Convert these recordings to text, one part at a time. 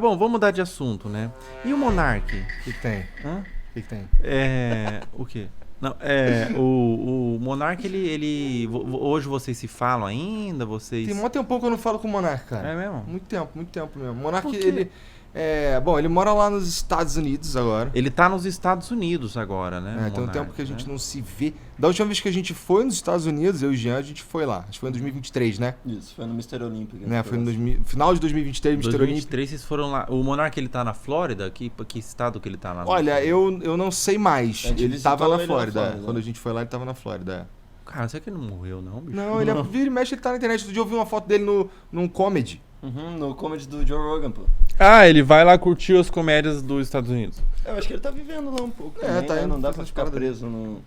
Bom, vamos mudar de assunto, né? E o Monark? O que tem? Hã? O que tem? O quê? Não, o Monark, hoje vocês se falam ainda? Vocês... Tem mó tempão que eu não falo com o Monark, cara. É mesmo? Muito tempo mesmo. O Monark, Por quê? ele... ele mora lá nos Estados Unidos agora. Ele tá nos Estados Unidos agora, né? Tem um Monark, tempo que a gente né? não se vê. Da última vez que a gente foi nos Estados Unidos, eu e o Jean, a gente foi lá. Acho que foi em 2023, né? Isso, foi no Mr. Olímpico. Foi no final de 2023, Mr. Olímpico. 2023 vocês foram lá. O Monark, ele tá na Flórida? Que estado que ele tá lá? Olha, eu não sei mais. A gente Ele visitou tava na ele na Flórida. Flórida. Quando a gente foi lá, ele tava na Flórida. Cara, será que ele não morreu, não, bicho? Não, ele vira e mexe, ele tá na internet. Outro dia eu vi uma foto dele num comedy. No comedy do Joe Rogan, pô. Ah, ele vai lá curtir as comédias dos Estados Unidos. Eu acho que ele tá vivendo lá um pouco também, tá né? indo Não dá fazer pra as ficar paradas preso no...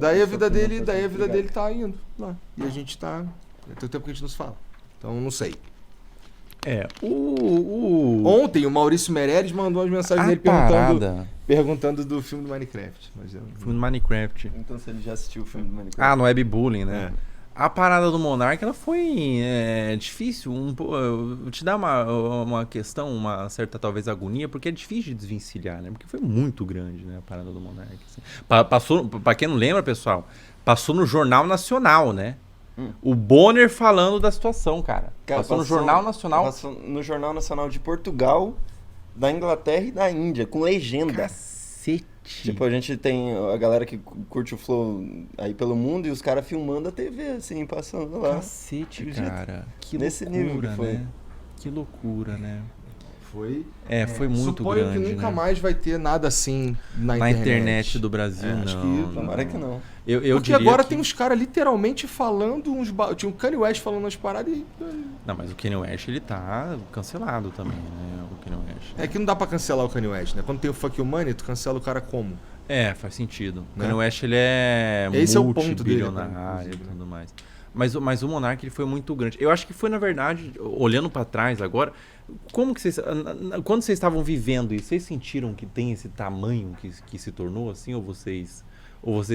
Daí a vida dele tá indo lá. E a gente tá... Tem tempo que a gente não se fala. Então, não sei. Ontem, o Maurício Meirelles mandou umas mensagens dele perguntando do filme do Minecraft. Mas eu... Filme do Minecraft. Então se ele já assistiu o filme do Minecraft. Ah, no Webbullying, né? A parada do Monark, ela foi difícil. Vou te dar uma questão, uma certa, talvez, agonia, porque é difícil de desvencilhar, né? Porque foi muito grande, né, a parada do Monark. Assim. Passou, pra quem não lembra, pessoal, passou no Jornal Nacional, né? O Bonner falando da situação, cara. Passou no Jornal Nacional. Passou no Jornal Nacional de Portugal, da Inglaterra e da Índia, com legenda. Cacete. Tipo, a gente tem a galera que curte o Flow aí pelo mundo e os caras filmando a TV, assim, passando lá. Cacete, Acredita? cara. Que Nesse loucura, nível que foi. né? Que loucura, né? Foi... Foi muito Suponho grande, que nunca né? mais vai ter nada assim na internet do Brasil, acho não. que- Tomara que não. Eu Porque diria agora que... tem uns caras literalmente falando Tinha o Kanye West falando umas paradas e... Não, mas o Kanye West, ele tá cancelado também, né? O Kanye West. É que não dá pra cancelar o Kanye West, né? Quando tem o Fuck You Money, tu cancela o cara como? Faz sentido. O Né? Kanye West, ele é Esse é o ponto dele, multibilionário e inclusive, né? tudo mais. Mas o Monark, ele foi muito grande. Eu acho que foi, na verdade, olhando pra trás agora, como que vocês... Quando vocês estavam vivendo isso, vocês sentiram que tem esse tamanho que se tornou, assim, ou vocês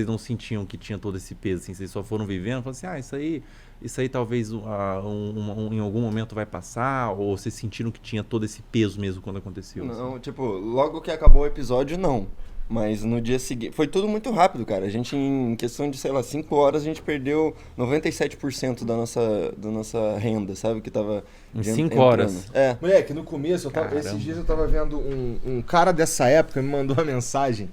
não sentiam que tinha todo esse peso, assim, vocês só foram vivendo, falaram assim, isso aí talvez em algum momento vai passar, ou vocês sentiram que tinha todo esse peso mesmo quando aconteceu? Não, assim? tipo, logo que acabou o episódio, não. Mas no dia seguinte... Foi tudo muito rápido, cara. A gente, em questão de, 5 horas, a gente perdeu 97% da nossa renda, sabe? Que tava Em 5 entrando. horas? Moleque, no começo, Caramba. esses dias eu tava vendo um cara dessa época me mandou uma mensagem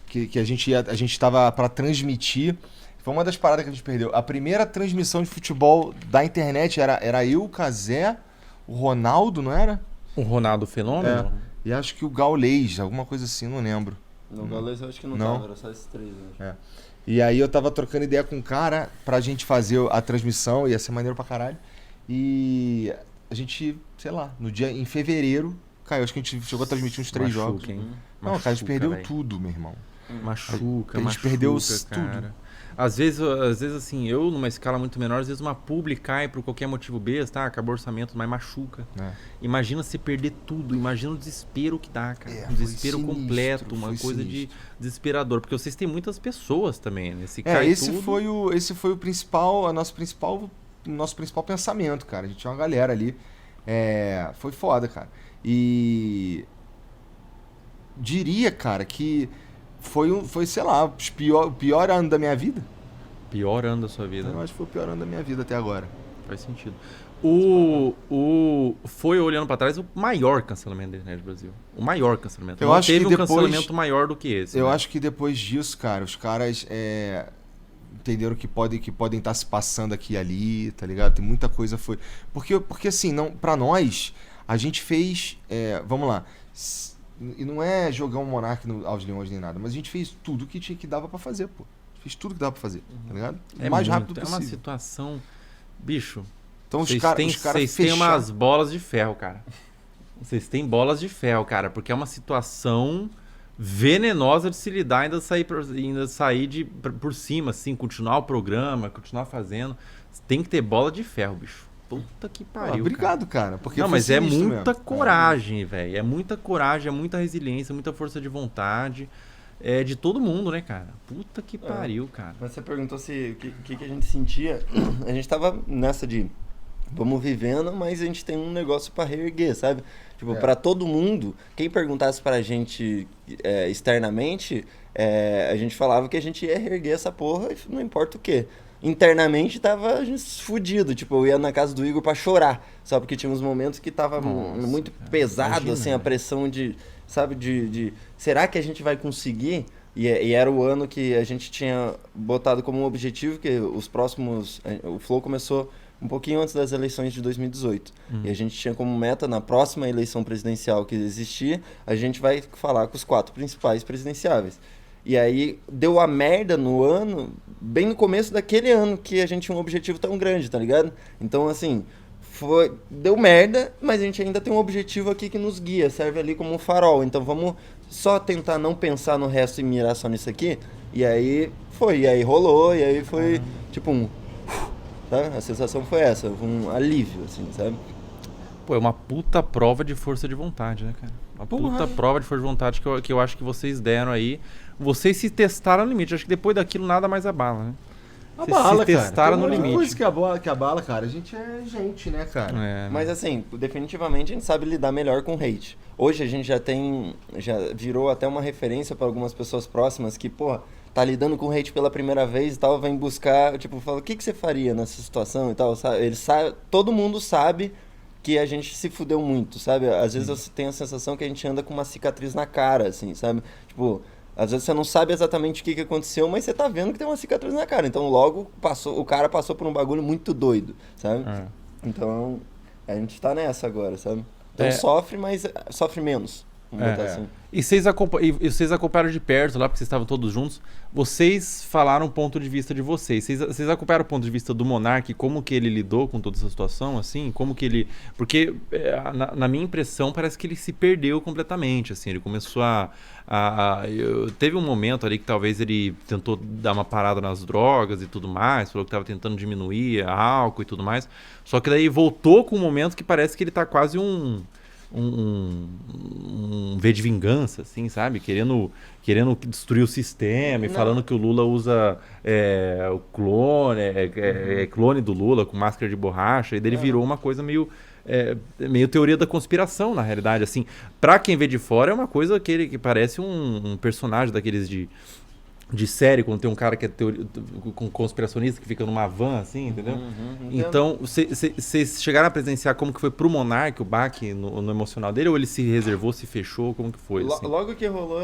que a gente tava pra transmitir. Foi uma das paradas que a gente perdeu. A primeira transmissão de futebol da internet era eu, o Cazé, o Ronaldo, não era? O Ronaldo Fenômeno? E acho que o Gaulês, alguma coisa assim, não lembro. No Galês eu acho que não tava, era só esses 3, né? E aí eu tava trocando ideia com um cara pra gente fazer a transmissão, ia ser maneiro pra caralho. E a gente, sei lá, em fevereiro, cara, eu acho que a gente chegou a transmitir uns 3 Machuca, jogos. hein? Não, cara, a gente perdeu véio. tudo, meu irmão. Machuca, A gente perdeu tudo. cara. Às vezes, assim, eu numa escala muito menor, às vezes uma publi cai por qualquer motivo besta, acabou o orçamento, mas machuca. Imagina se perder tudo, imagina o desespero que dá, cara. Um desespero sinistro, completo, uma foi coisa de sinistro. desesperador. Porque vocês têm muitas pessoas também, né? Se cai Esse tudo... foi o nosso principal pensamento, cara. A gente tinha uma galera ali. Foi foda, cara. E diria, cara, que foi, sei lá, o pior ano da minha vida. Pior ano da sua vida. Eu acho que foi o pior ano da minha vida até agora. Faz sentido. Foi, olhando pra trás, o maior cancelamento da internet do Brasil. O maior cancelamento. Eu Não acho teve que um depois- cancelamento maior do que esse. Eu né? acho que depois disso, cara, os caras entenderam que podem estar se passando aqui e ali, tá ligado? Tem muita coisa foi... Porque assim, não, pra nós, a gente fez... vamos lá. E não é jogar um Monark aos leões nem nada, mas a gente fez tudo que dava pra fazer, pô. Fez tudo que dava pra fazer, tá ligado? O mais rápido É possível. uma situação... Bicho, Então os vocês caras têm fecharam. umas bolas de ferro, cara. Vocês têm bolas de ferro, cara, porque é uma situação venenosa de se lidar, ainda sair por cima, assim, continuar o programa, continuar fazendo. Tem que ter bola de ferro, bicho. Puta que pariu. Obrigado, cara. Porque Não, foi mas é sinistro muita mesmo. coragem, velho. É muita coragem, é muita resiliência, muita força de vontade. De todo mundo, né, cara? Puta que pariu, cara. Mas você perguntou se o que a gente sentia. A gente tava nessa de vamos vivendo, mas a gente tem um negócio pra reerguer, sabe? Tipo, pra todo mundo, quem perguntasse pra gente externamente, a gente falava que a gente ia reerguer essa porra, não importa o quê. Internamente tava a gente fudido, tipo, eu ia na casa do Igor pra chorar, só porque tinha uns momentos que tava muito pesado, imagina, assim, a pressão de, sabe, de será que a gente vai conseguir? E era o ano que a gente tinha botado como objetivo que os próximos, o Flow começou um pouquinho antes das eleições de 2018. E a gente tinha como meta, na próxima eleição presidencial que existir, a gente vai falar com os 4 principais presidenciáveis. E aí deu a merda no ano, bem no começo daquele ano que a gente tinha um objetivo tão grande, tá ligado? Então, assim, deu merda, mas a gente ainda tem um objetivo aqui que nos guia, serve ali como um farol. Então vamos só tentar não pensar no resto e mirar só nisso aqui. E aí e aí rolou, e aí foi tipo sabe? A sensação foi essa, um alívio, assim, sabe? Pô, é uma puta prova de força de vontade, né, cara? Uma puta prova de força de vontade que eu acho que vocês deram aí. Vocês se testaram no limite. Acho que depois daquilo nada mais abala, né? Abala, se testaram cara. no limite. Coisa que abala, cara. A gente é gente, né, cara? Mas assim, definitivamente a gente sabe lidar melhor com hate. Hoje a gente já virou até uma referência para algumas pessoas próximas que, pô, tá lidando com hate pela primeira vez e tal, vem buscar, tipo, fala, o que você faria nessa situação e tal, sabe? Todo mundo sabe que a gente se fudeu muito, sabe? Às vezes eu tenho a sensação que a gente anda com uma cicatriz na cara, assim, sabe? Tipo, às vezes você não sabe exatamente o que aconteceu, mas você tá vendo que tem uma cicatriz na cara. Então logo o cara passou por um bagulho muito doido, sabe? Então a gente tá nessa agora, sabe? Então sofre, mas sofre menos. Vamos botar assim. E vocês acompanharam de perto lá, porque vocês estavam todos juntos. Vocês falaram o ponto de vista de vocês. Vocês acompanharam o ponto de vista do Monark, como que ele lidou com toda essa situação, assim? Como que ele... Porque, na minha impressão, parece que ele se perdeu completamente, assim. Ele começou teve um momento ali que talvez ele tentou dar uma parada nas drogas e tudo mais, falou que estava tentando diminuir álcool e tudo mais. Só que daí voltou com um momento que parece que ele tá quase um V de vingança, assim, sabe? Querendo destruir o sistema e falando que o Lula usa o clone, clone do Lula com máscara de borracha, e daí ele virou uma coisa meio teoria da conspiração, na realidade, assim. Pra quem vê de fora é uma coisa que parece um personagem daqueles de série, quando tem um cara que é com conspiracionista que fica numa van, assim, entendeu? Então, vocês chegaram a presenciar como que foi pro Monark o baque no emocional dele, ou ele se reservou, se fechou, como que foi? Assim? Logo que rolou,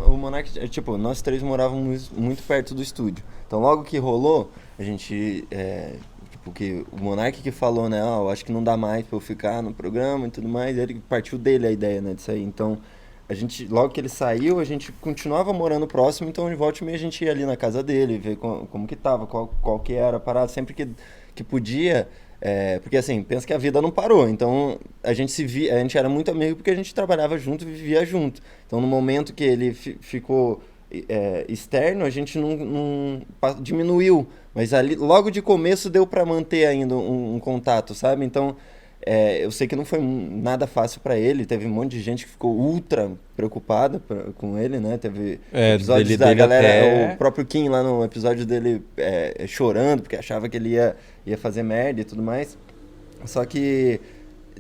o Monark, tipo, nós 3 morávamos muito perto do estúdio. Então, logo que rolou, a gente, que o Monark que falou, né, eu acho que não dá mais pra eu ficar no programa e tudo mais, ele partiu dele a ideia, né, disso aí. Então, logo que ele saiu, a gente continuava morando próximo, então de volta e meia a gente ia ali na casa dele, ver como que tava, qual que era a parada, sempre que podia, porque assim, pensa que a vida não parou, então a gente era muito amigo porque a gente trabalhava junto e vivia junto. Então no momento que ele ficou externo, a gente não diminuiu, mas ali logo de começo deu para manter ainda um contato, sabe? Então eu sei que não foi nada fácil pra ele, teve um monte de gente que ficou ultra preocupada com ele, né? Teve episódios da galera, o próprio Kim lá no episódio dele chorando, porque achava que ele ia fazer merda e tudo mais. Só que,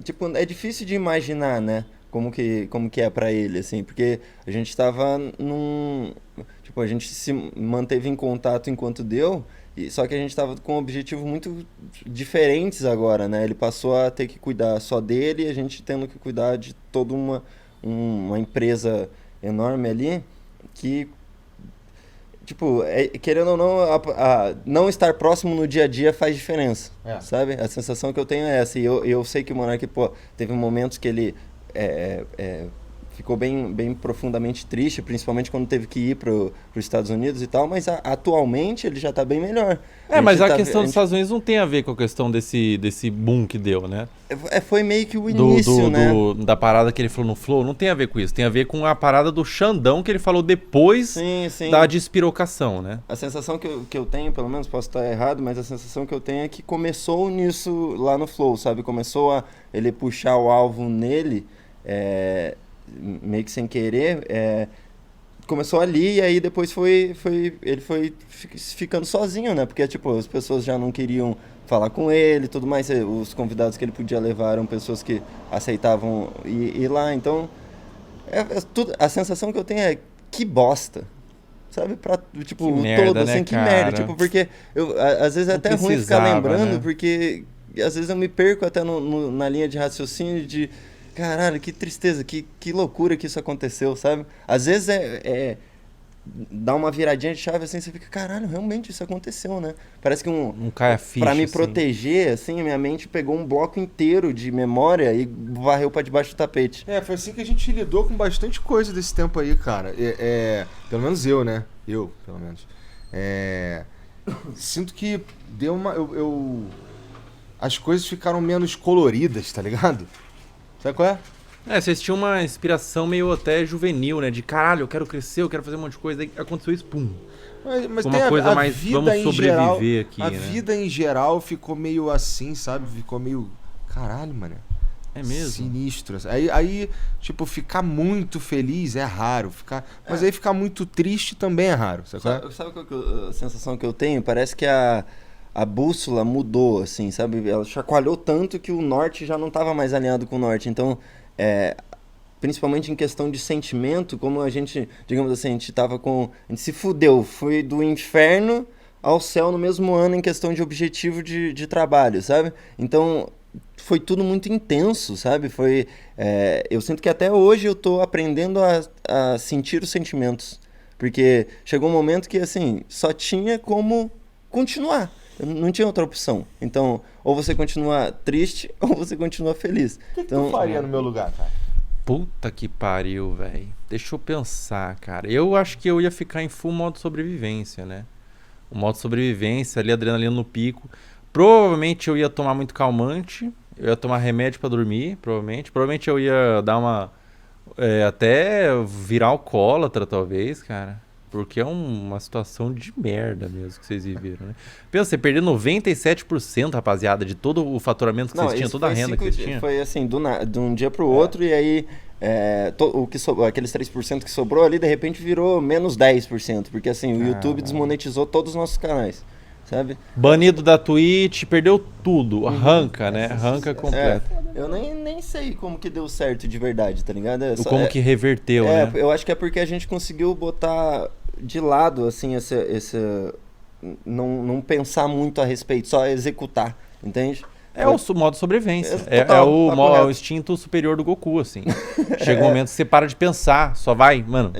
tipo, é difícil de imaginar, né? Como que é pra ele, assim, porque a gente tava Tipo, a gente se manteve em contato enquanto deu, só que a gente estava com objetivos muito diferentes agora, né? Ele passou a ter que cuidar só dele e a gente tendo que cuidar de toda uma empresa enorme ali que, tipo, querendo ou não, não estar próximo no dia a dia faz diferença, sabe? A sensação que eu tenho é essa. E eu sei que o Monark, pô, teve momentos que ele ficou bem profundamente triste, principalmente quando teve que ir para os Estados Unidos e tal, mas atualmente ele já está bem melhor. Mas a questão dos Estados Unidos não tem a ver com a questão desse boom que deu, né? Foi meio que o início, né? Da parada que ele falou no Flow, não tem a ver com isso. Tem a ver com a parada do Xandão que ele falou depois da despirocação, né? A sensação que eu tenho, pelo menos posso estar errado, mas a sensação que eu tenho é que começou nisso lá no Flow, sabe? Começou a ele puxar o alvo nele, meio que sem querer, começou ali e aí depois ele foi ficando sozinho, né? Porque, tipo, as pessoas já não queriam falar com ele e tudo mais. Os convidados que ele podia levar eram pessoas que aceitavam ir lá. Então, a sensação que eu tenho é que bosta. Sabe? Tipo, Que o merda, todo, né, assim, que cara? merda. Tipo, porque às vezes é Não até ruim ficar precisava, lembrando, né? porque às vezes eu me perco até na linha de raciocínio de caralho, que tristeza, que loucura que isso aconteceu, sabe? Às vezes dá uma viradinha de chave assim, você fica, caralho, realmente isso aconteceu, né? Parece que Não cai a ficha, pra me assim. proteger, assim, minha mente pegou um bloco inteiro de memória e varreu pra debaixo do tapete. Foi assim que a gente lidou com bastante coisa desse tempo aí, cara. Pelo menos eu, né? Pelo menos. Sinto que deu uma... as coisas ficaram menos coloridas, tá ligado? Sabe qual é? Vocês tinham uma inspiração meio até juvenil, né? De caralho, eu quero crescer, eu quero fazer um monte de coisa. Aí aconteceu isso, pum. Mas Uma tem coisa a mais, vida vamos em sobreviver geral, aqui, a né? vida em geral ficou meio assim, sabe? Ficou meio... Caralho, mano. É mesmo? Sinistro. Aí, tipo, ficar muito feliz é raro. Mas aí ficar muito triste também é raro. Sabe qual que a sensação que eu tenho? Parece que a bússola mudou, assim, sabe? Ela chacoalhou tanto que o norte já não estava mais alinhado com o norte. Então, principalmente em questão de sentimento, como a gente, digamos assim, a gente se fudeu. Foi do inferno ao céu no mesmo ano em questão de objetivo de trabalho, sabe? Então, foi tudo muito intenso, sabe? Eu sinto que até hoje eu tô aprendendo a sentir os sentimentos. Porque chegou um momento que, assim, só tinha como continuar. Não tinha outra opção. Então, ou você continua triste, ou você continua feliz. O que então, tu faria no meu lugar, cara? Puta que pariu, velho. Deixa eu pensar, cara. Eu acho que eu ia ficar em full modo sobrevivência, né? O modo sobrevivência, ali, adrenalina no pico. Provavelmente eu ia tomar muito calmante. Eu ia tomar remédio pra dormir, provavelmente. Provavelmente eu ia dar uma... até virar alcoólatra, talvez, cara. Porque é uma situação de merda mesmo que vocês viveram, né? Pensa, você perder 97%, rapaziada, de todo o faturamento que vocês tinham, toda a renda que vocês tinham. Foi assim, de um dia pro outro, e aí aqueles 3% que sobrou ali, de repente virou menos 10%. Porque assim, o YouTube desmonetizou todos os nossos canais, sabe? Banido da Twitch, perdeu tudo. Arranca, né? Arranca completo. Eu nem sei como que deu certo de verdade, tá ligado? Como que reverteu, né? Eu acho que é porque a gente conseguiu botar de lado, assim, não pensar muito a respeito, só executar, entende? É o modo sobrevivência. Total, o instinto superior do Goku, assim. Chega um momento que você para de pensar, só vai, mano.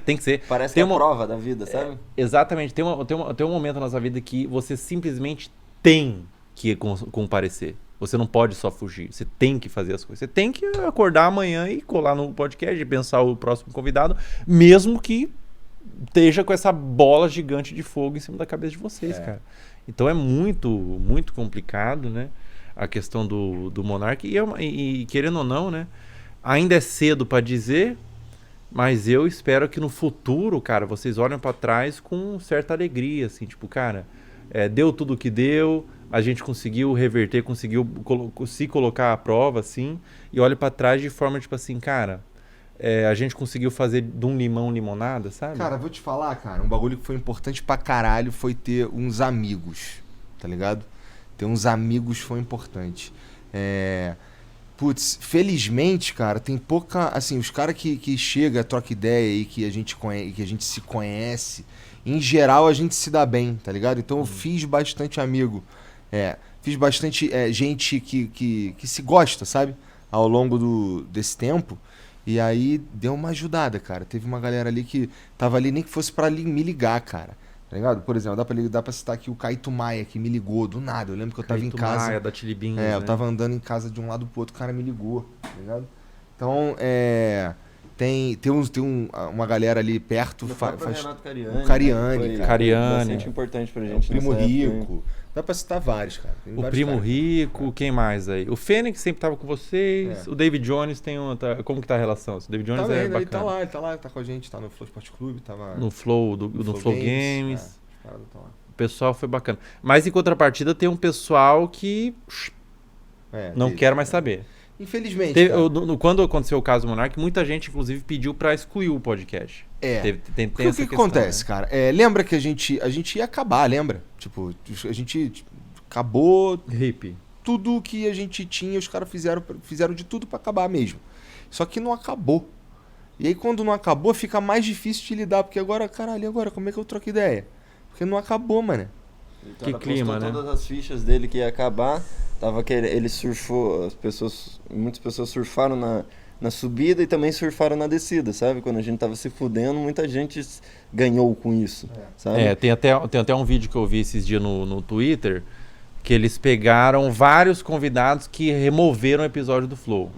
Tem que ser. Parece que é a prova da vida, sabe? Exatamente. Tem um momento na nossa vida que você simplesmente tem que comparecer. Você não pode só fugir. Você tem que fazer as coisas. Você tem que acordar amanhã e colar no podcast e pensar o próximo convidado, mesmo que esteja com essa bola gigante de fogo em cima da cabeça de vocês, cara. Então é muito, muito complicado, né? A questão do Monark. E querendo ou não, né? Ainda é cedo para dizer, mas eu espero que no futuro, cara, vocês olhem para trás com certa alegria, assim, tipo, cara, deu tudo o que deu, a gente conseguiu reverter, conseguiu se colocar à prova, assim, e olhe para trás de forma, tipo assim, cara, a gente conseguiu fazer de um limão limonada, sabe? Cara, vou te falar, cara, um bagulho que foi importante pra caralho foi ter uns amigos, tá ligado? Ter uns amigos foi importante. Putz, felizmente, cara, tem pouca... Assim, os caras que chega, troca ideia e que a gente se conhece, em geral a gente se dá bem, tá ligado? Então eu fiz bastante amigo. Fiz bastante gente que se gosta, sabe? Ao longo desse tempo. E aí deu uma ajudada, cara. Teve uma galera ali que tava ali, nem que fosse pra me ligar, cara. Tá ligado? Por exemplo, dá pra citar aqui o Caíto Maia, que me ligou do nada. Eu lembro que eu tava em casa. Maia, da Tilibinhos, eu tava andando em casa de um lado pro outro, o cara me ligou, tá ligado? Então, tem uma galera ali perto. Renato o Cariani, foi bastante importante pra gente. O Primo Rico. Dá pra citar vários, cara. O Primo Rico, quem mais aí? O Fênix sempre tava com vocês. O David Jones tem como que tá a relação? O David Jones é bacana. Ele tá lá, tá com a gente, tá no Flow Sport Clube, tava... No Flow Games. Tá lá. O pessoal foi bacana. Mas em contrapartida tem um pessoal que não quer mais saber. Infelizmente, quando aconteceu o caso do Monark, muita gente, inclusive, pediu pra excluir o podcast. Tem o que acontece, né? Cara? Lembra que a gente ia acabar, lembra? Tipo, a gente Acabou Hippie. tudo que a gente tinha, os caras fizeram de tudo pra acabar mesmo. Só que não acabou. E aí quando não acabou, fica mais difícil de lidar, porque agora, caralho, agora como é que eu troco ideia? Porque não acabou, mano. O Que cara clima, postou né? todas as fichas dele que ia acabar, tava que ele surfou, muitas pessoas surfaram na subida e também surfaram na descida, sabe? Quando a gente tava se fudendo, muita gente ganhou com isso, sabe? Tem até um vídeo que eu vi esses dias no Twitter, que eles pegaram vários convidados que removeram o episódio do Flow.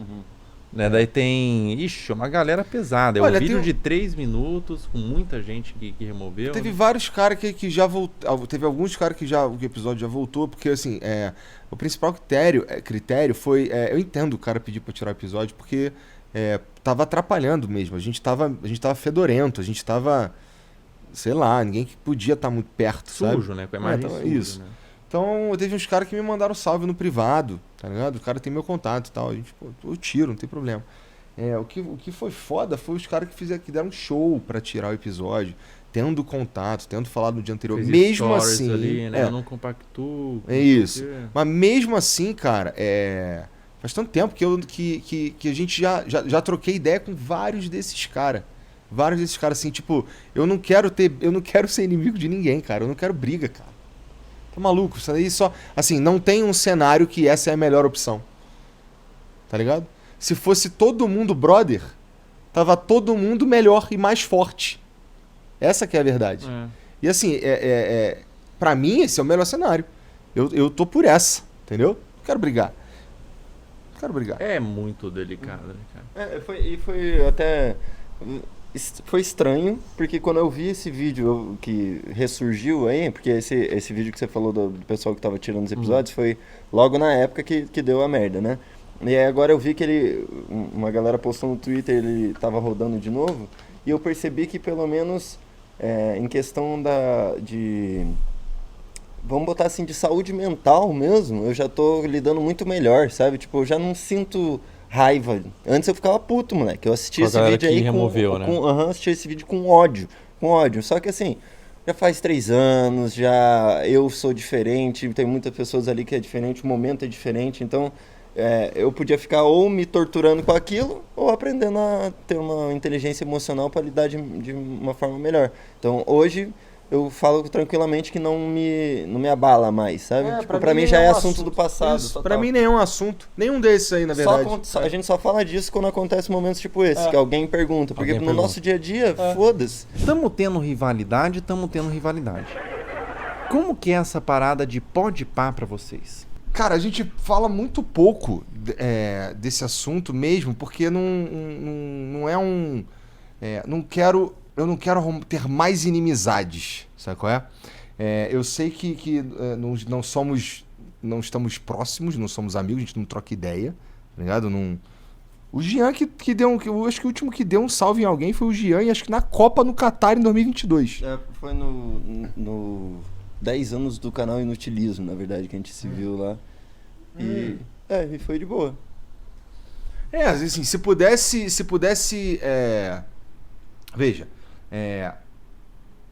Né? Daí tem, uma galera pesada. É um Olha, vídeo tem de 3 minutos, com muita gente que removeu. Teve vários caras que já voltaram. Teve alguns caras que o episódio já voltou, porque assim, o principal critério foi. Eu entendo o cara pedir pra tirar o episódio, porque tava atrapalhando mesmo. A gente tava fedorento, a gente tava. Sei lá, ninguém que podia estar muito perto, Sujo, sabe? né? Com a imagem então, suja, isso. né? Então, teve uns caras que me mandaram salve no privado, tá ligado? O cara tem meu contato e tal. A gente, pô, eu tiro, não tem problema. O que foi foda foi os caras que deram um show pra tirar o episódio, tendo contato, tendo falado no dia anterior. Fez Mesmo stories assim. ali, né? Eu não compactuo. É isso. não sei o quê. Mas mesmo assim, cara, faz tanto tempo que a gente já troquei ideia com vários desses caras. Vários desses caras, assim, tipo, eu não quero ser inimigo de ninguém, cara. Eu não quero briga, cara. Tá maluco? Isso aí só. Assim, não tem um cenário que essa é a melhor opção. Tá ligado? Se fosse todo mundo brother, tava todo mundo melhor e mais forte. Essa que é a verdade. E assim, pra mim, esse é o melhor cenário. Eu tô por essa, entendeu? Não quero brigar. Não quero brigar. É muito delicado, né, cara? Foi até. Foi estranho, porque quando eu vi esse vídeo que ressurgiu aí, porque esse vídeo que você falou do pessoal que tava tirando os episódios foi logo na época que deu a merda, né? E aí agora eu vi que uma galera postou no Twitter, ele tava rodando de novo, e eu percebi que pelo menos em questão vamos botar assim, de saúde mental mesmo, eu já tô lidando muito melhor, sabe? Tipo, eu já não sinto raiva. Antes eu ficava puto, moleque. Eu assisti Com a esse galera vídeo que aí removeu, né? assisti esse vídeo com ódio. Com ódio. Só que assim, já faz 3 anos, já eu sou diferente, tem muitas pessoas ali que é diferente, o momento é diferente, então eu podia ficar ou me torturando com aquilo, ou aprendendo a ter uma inteligência emocional para lidar de uma forma melhor. Então hoje eu falo tranquilamente que não me abala mais, sabe? Tipo, pra mim já é assunto do passado. Isso, pra mim nenhum assunto. Nenhum desses aí, na verdade. A gente só fala disso quando acontece momentos tipo esse, que alguém pergunta. Porque no nosso dia a dia, foda-se. Tamo tendo rivalidade. Como que é essa parada de Podpah pra vocês? Cara, a gente fala muito pouco desse assunto mesmo, porque não é um... eu não quero ter mais inimizades, sabe qual é? Eu sei que não estamos próximos, não somos amigos, a gente não troca ideia, tá ligado? O Jean que deu eu acho que o último que deu um salve em alguém foi o Jean, e acho que na Copa no Catar em 2022. Foi no 10 anos do canal Inutilismo, na verdade, que a gente se viu lá. E foi de boa. Assim, se pudesse... Veja,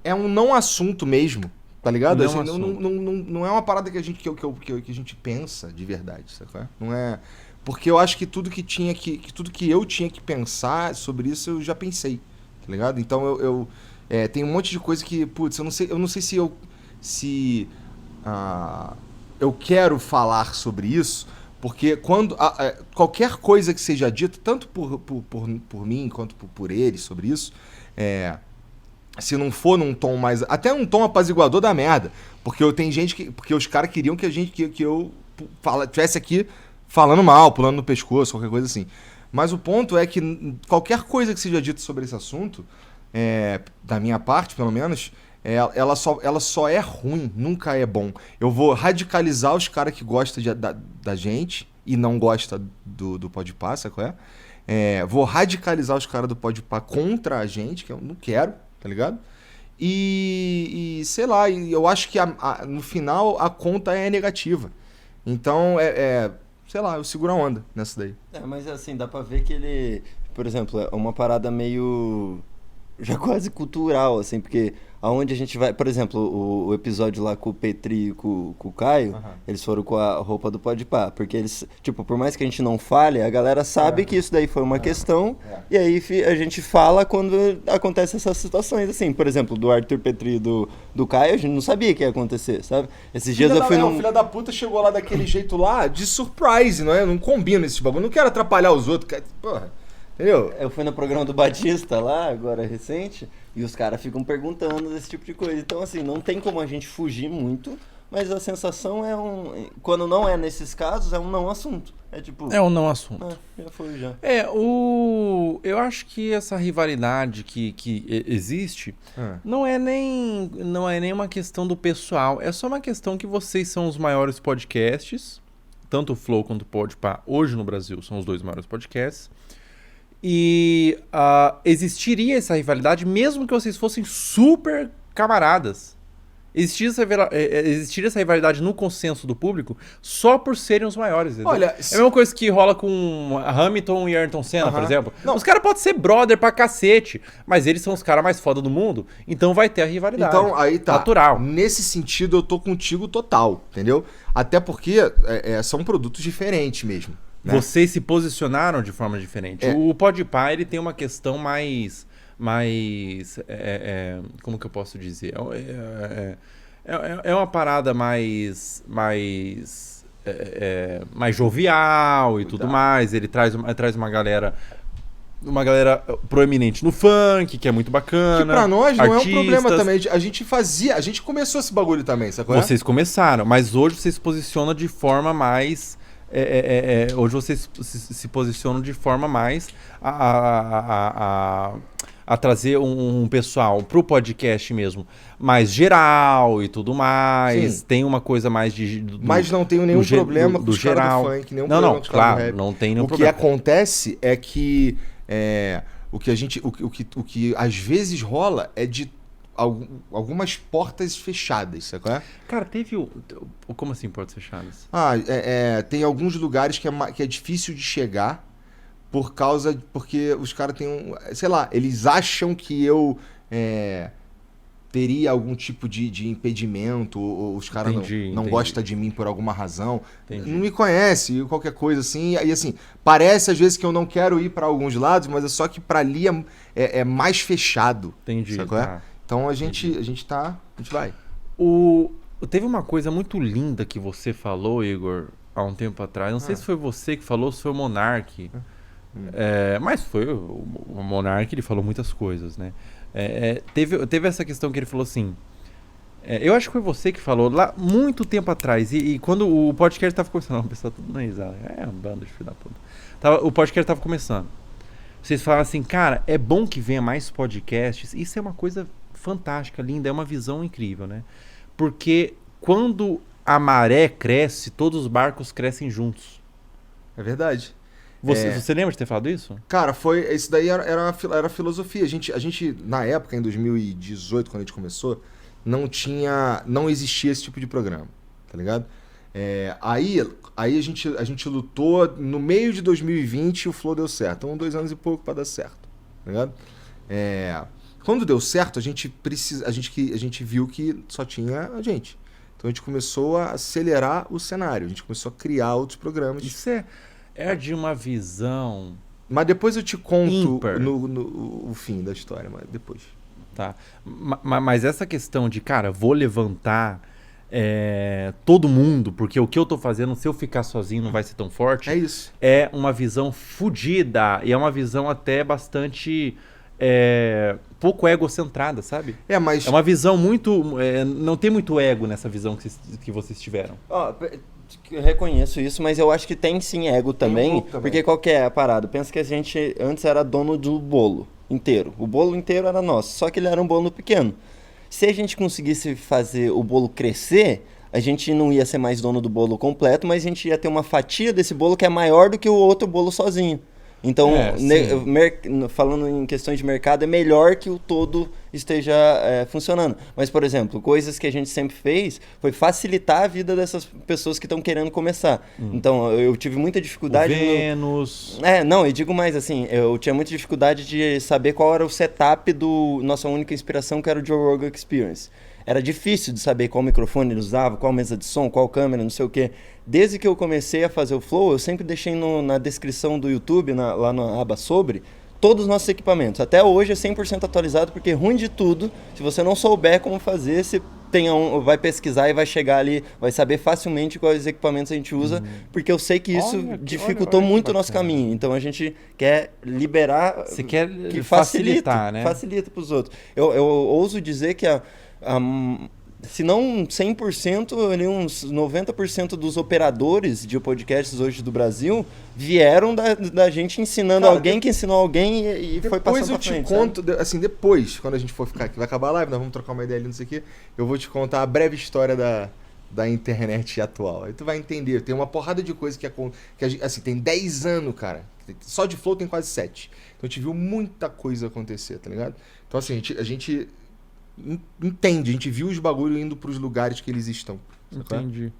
é um não assunto mesmo, tá ligado? Não Assim, assunto. não é uma parada que a gente pensa de verdade, sabe qual é? Não é... Porque eu acho que tudo que eu tinha que pensar sobre isso eu já pensei, tá ligado? Então tem um monte de coisa que, putz, eu não sei se eu quero falar sobre isso, porque quando qualquer coisa que seja dita, tanto por mim quanto por eles sobre isso, se não for num tom mais... Até um tom apaziguador da merda. Porque porque os caras queriam que eu tivesse aqui falando mal, pulando no pescoço, qualquer coisa assim. Mas o ponto é que qualquer coisa que seja dita sobre esse assunto, da minha parte, pelo menos, ela só é ruim, nunca é bom. Eu vou radicalizar os caras que gostam da gente e não gostam do Podpah, sabe qual é? Vou radicalizar os caras do Podpah contra a gente, que eu não quero, tá ligado? E sei lá, eu acho que no final a conta é negativa. Então, sei lá, eu seguro a onda nessa daí. Mas assim, dá pra ver que ele, por exemplo, é uma parada meio já quase cultural, assim, porque aonde a gente vai... Por exemplo, o episódio lá com o Petri e com o Caio, eles foram com a roupa do Podpah. Porque eles, tipo, por mais que a gente não fale, a galera sabe que isso daí foi uma questão. E aí a gente fala quando acontecem essas situações, assim. Por exemplo, do Arthur Petri e do Caio, a gente não sabia que ia acontecer, sabe? Esses dias eu fui O filho da puta chegou lá daquele jeito lá, de surprise, não é? Eu não combino esse bagulho. Não quero atrapalhar os outros. Porra, entendeu? Eu fui no programa do Batista lá, agora recente, e os caras ficam perguntando desse tipo de coisa. Então, assim, não tem como a gente fugir muito, mas a sensação é quando não é nesses casos, é um não assunto. É tipo... É um não assunto. Já foi, já. Eu acho que essa rivalidade que existe não é nem uma questão do pessoal, é só uma questão que vocês são os maiores podcasts, tanto o Flow quanto o Podpah, hoje no Brasil, são os dois maiores podcasts. E existiria essa rivalidade mesmo que vocês fossem super camaradas. Existiria essa rivalidade no consenso do público só por serem os maiores. Entendeu? Olha, é a mesma coisa que rola com Hamilton e Ayrton Senna, por exemplo. Não. Os caras podem ser brother pra cacete, mas eles são os caras mais foda do mundo, então vai ter a rivalidade. Então, aí tá. Natural. Nesse sentido, eu tô contigo total, entendeu? Até porque são produtos diferentes mesmo. Né? Vocês se posicionaram de forma diferente. O Podpah, ele tem uma questão mais como que eu posso dizer? É uma parada mais jovial e tudo mais. Ele traz uma galera proeminente no funk, que é muito bacana. Que pra nós não artistas. é um problema também. A gente começou esse bagulho também, sacou? Vocês começaram, mas hoje vocês se posicionam de forma mais... hoje vocês se posicionam de forma mais a trazer um pessoal pro podcast mesmo mais geral e tudo mais. Sim. Tem uma coisa mais mas não tenho nenhum problema com os geral. Caras do funk, nenhum não, problema com os claro, caras do rap. Não tem nenhum o problema. O que acontece é que o que às vezes rola é de algumas portas fechadas, sabe qual é? Cara, teve como assim portas fechadas? Tem alguns lugares que é difícil de chegar porque os caras têm sei lá, eles acham que eu teria algum tipo de impedimento, ou os caras não gostam de mim por alguma razão. Entendi. Não me conhece, qualquer coisa assim. E assim, parece às vezes que eu não quero ir para alguns lados, mas é só que para ali é mais fechado. Entendi. Sabe qual é? Então a gente vai. Teve uma coisa muito linda que você falou, Igor, há um tempo atrás. Não sei se foi você que falou, se foi o Monark. Mas foi o Monark, ele falou muitas coisas, né? Teve essa questão que ele falou assim. Eu acho que foi você que falou lá muito tempo atrás. E quando o podcast tava começando, o pessoal tudo na risada. É uma banda de filho da puta. O podcast tava começando. Vocês falaram assim, cara, é bom que venha mais podcasts. Isso é uma coisa fantástica, linda, é uma visão incrível, né? Porque quando a maré cresce, todos os barcos crescem juntos. É verdade. Você lembra de ter falado isso? Cara, isso daí era filosofia. A gente, na época, em 2018, quando a gente começou, não existia esse tipo de programa, tá ligado? Aí a gente lutou, no meio de 2020 o Flow deu certo. Então 2 anos e pouco pra dar certo, tá ligado? Quando deu certo, a gente viu que só tinha a gente. Então a gente começou a acelerar o cenário, a gente começou a criar outros programas. Isso é de uma visão... Mas depois eu te conto ímpar. o fim da história, mas depois. Tá. Mas essa questão de, cara, vou levantar todo mundo, porque o que eu tô fazendo, se eu ficar sozinho, não vai ser tão forte. É isso. É uma visão fodida. E é uma visão até bastante... pouco egocentrada, sabe? Mas... É uma visão muito... não tem muito ego nessa visão que vocês tiveram. Eu reconheço isso, mas eu acho que tem sim ego também, porque qual que é a parada? Pensa que a gente antes era dono do bolo inteiro. O bolo inteiro era nosso, só que ele era um bolo pequeno. Se a gente conseguisse fazer o bolo crescer, a gente não ia ser mais dono do bolo completo, mas a gente ia ter uma fatia desse bolo que é maior do que o outro bolo sozinho. Então, sim. falando em questões de mercado, é melhor que o todo esteja funcionando. Mas, por exemplo, coisas que a gente sempre fez foi facilitar a vida dessas pessoas que estão querendo começar. Então, eu tive muita dificuldade... O Vênus... Não, e digo mais assim, eu tinha muita dificuldade de saber qual era o setup do nossa única inspiração, que era o Joe Rogan Experience. Era difícil de saber qual microfone ele usava, qual mesa de som, qual câmera, não sei o quê. Desde que eu comecei a fazer o Flow, eu sempre deixei na descrição do YouTube, lá na aba sobre, todos os nossos equipamentos. Até hoje é 100% atualizado, porque ruim de tudo, se você não souber como fazer, você vai pesquisar e vai chegar ali, vai saber facilmente quais equipamentos a gente usa, porque eu sei que isso dificultou muito o nosso caminho. Então a gente quer liberar... Você quer que facilitar, né? Facilita para os outros. Eu ouso dizer que se não 100%, ali uns 90% dos operadores de podcasts hoje do Brasil vieram da gente ensinando alguém que ensinou alguém e foi passando pra frente. Depois eu te conto, assim, depois, quando a gente for ficar aqui, vai acabar a live, nós vamos trocar uma ideia ali, não sei o quê, eu vou te contar a breve história da internet atual. Aí tu vai entender, tem uma porrada de coisa que assim, tem 10 anos, cara. Só de Flow tem quase 7. Então a gente viu muita coisa acontecer, tá ligado? Então assim, a gente entende, a gente viu os bagulho indo pros lugares que eles estão. Entendi.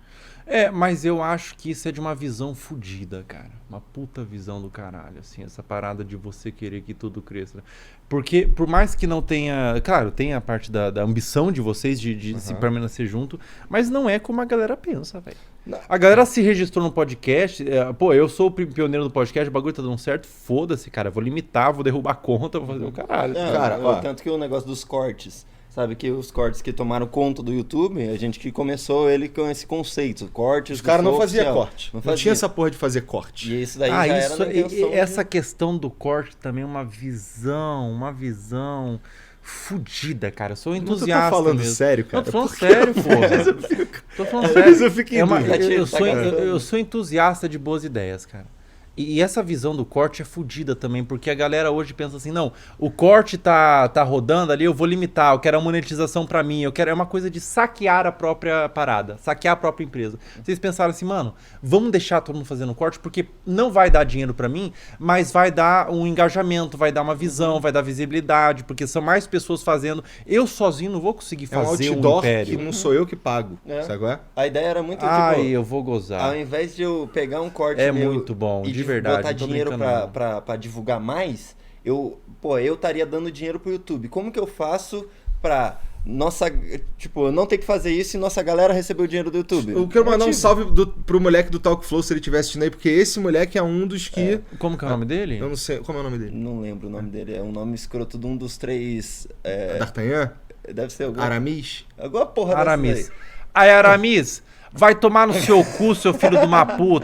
Mas eu acho que isso é de uma visão fodida, cara. Uma puta visão do caralho, assim, essa parada de você querer que tudo cresça. Porque, por mais que não tenha... Claro, tem a parte da ambição de vocês de se permanecer junto, mas não é como a galera pensa, velho. A galera se registrou no podcast, eu sou o pioneiro do podcast, o bagulho tá dando certo, foda-se, cara, vou limitar, vou derrubar a conta, vou fazer o caralho. Tanto que o negócio dos cortes... Sabe que os cortes que tomaram conta do YouTube, a gente que começou ele com esse conceito, cortes. Os caras não faziam corte. Não tinha essa porra de fazer corte. E isso daí já era na intenção essa questão do corte também é uma visão fudida, cara. Eu sou entusiasta. Você tá falando mesmo. Sério, cara? Não, tô falando sério, porra. Tô falando sério. Eu fico em dúvida. Eu sou entusiasta de boas ideias, cara. E essa visão do corte é fodida também, porque a galera hoje pensa assim, não, o corte tá rodando ali, eu vou limitar, eu quero a monetização pra mim, é uma coisa de saquear a própria parada, saquear a própria empresa. Vocês pensaram assim, mano, vamos deixar todo mundo fazendo corte, porque não vai dar dinheiro pra mim, mas vai dar um engajamento, vai dar uma visão, vai dar visibilidade, porque são mais pessoas fazendo. Eu sozinho não vou conseguir fazer um império. Que não sou eu que pago, sabe qual é? A ideia era muito eu vou gozar. Ao invés de eu pegar um corte muito bom, de verdade, botar dinheiro pra divulgar mais, eu estaria dando dinheiro pro YouTube. Como que eu faço pra eu não ter que fazer isso e nossa galera receber o dinheiro do YouTube? Eu quero mandar um salve pro moleque do Talk Flow, se ele estiver assistindo aí, porque esse moleque é um dos que... Como que é o nome dele? Eu não sei, como é o nome dele? Não lembro o nome dele, é um nome escroto de um dos 3... D'Artagnan? Deve ser algum... Aramis? Alguma porra Aramis. Aí, Aramis, vai tomar no seu cu, seu filho de uma puta.